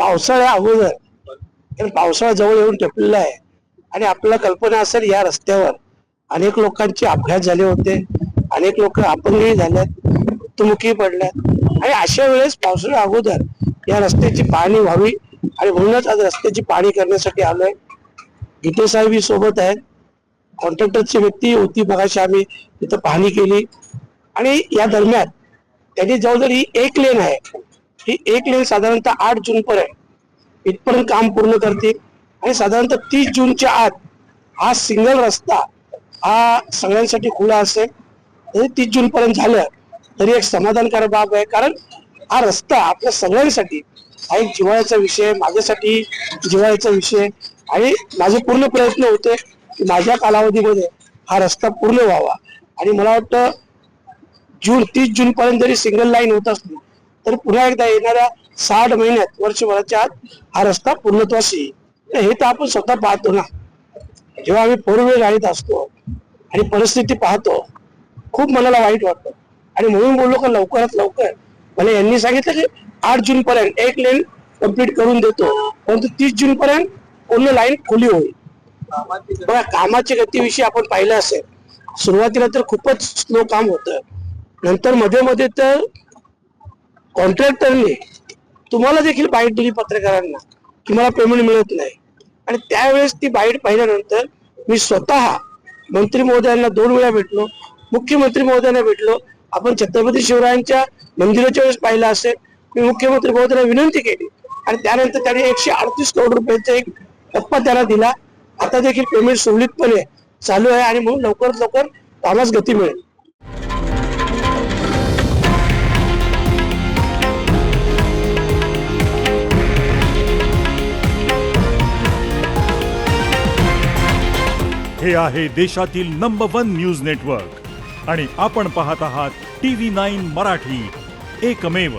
पावसाळ्या अगोदर, कारण पावसाळा जवळ येऊन टपलेला आहे आणि आपल्याला कल्पना असेल या रस्त्यावर अनेक लोकांचे अपघात झाले होते, अनेक लोक अपंगही झाल्यात, मृत्युमुखी पडल्यात आणि अशा वेळेस पावसाळ्या अगोदर या रस्त्याची पाहणी व्हावी आणि म्हणूनच आज रस्त्याची पाहणी करण्यासाठी आलोय. गीते साहेब सोबत आहेत, कॉन्ट्रॅक्टरची व्यक्ती होती, मगाशी आम्ही तिथं पाहणी केली आणि या दरम्यान त्यांनी जवळजवळ ही एक लेन आहे, ही एक लेन साधारणतः 8 जून पर्यंत इथपर्यंत काम पूर्ण करतील आणि साधारणतः 30 जूनच्या आत हा सिंगल रस्ता हा सगळ्यांसाठी खुला असेल. तरी 30 जून पर्यंत झालं तरी एक समाधानकारक बाब आहे, कारण हा रस्ता आपल्या सगळ्यांसाठी हा एक जिव्हाळ्याचा विषय, माझ्यासाठी जिव्हाळ्याचा विषय आणि माझे पूर्ण प्रयत्न होते की माझ्या कालावधीमध्ये हा रस्ता पूर्ण व्हावा आणि मला वाटतं 30 जून पर्यंत जरी सिंगल लाईन होत असली तर पुन्हा एकदा येणाऱ्या 60 महिन्यात, वर्षभराच्या आत हा रस्ता पूर्णत्वास येईल. हे तर आपण स्वतः पाहतो ना, जेव्हा आम्ही 4 व्हीलर गाडीत असतो आणि परिस्थिती पाहतो खूप मनाला वाईट वाटतं आणि म्हणून बोललो का लवकरात लवकर. मला यांनी सांगितलं की 8 जून पर्यंत एक लेन कंप्लीट करून देतो, परंतु 30 जून पर्यंत पूर्ण लाईन खुली होईल. बघा, कामाच्या गतीविषयी आपण पाहिलं असेल, सुरुवातीला तर खूपच स्लो काम होतं, नंतर मध्ये मध्ये तर कॉन्ट्रॅक्टरने तुम्हाला देखील बाईट दिली पत्रकारांना की मला पेमेंट मिळत नाही आणि त्यावेळेस ती बाईट पाहिल्यानंतर मी स्वतः मंत्री महोदयांना 2 वेळा भेटलो, मुख्यमंत्री महोदयांना भेटलो. आपण छत्रपती शिवरायांच्या मंदिराच्या वेळेस पाहिलं असेल, मी मुख्यमंत्री महोदयांना विनंती केली आणि त्यानंतर त्यांनी 138 करोड रुपयाचा एक टप्पा त्याला दिला. आता देखील पेमेंट सुरळीतपणे चालू आहे आणि म्हणून लवकरात लवकर कामास गती मिळेल. हे आहे देशातील नंबर 1 न्यूज नेटवर्क आणि आपण पाहत आहात TV9 मराठी, एकमेव.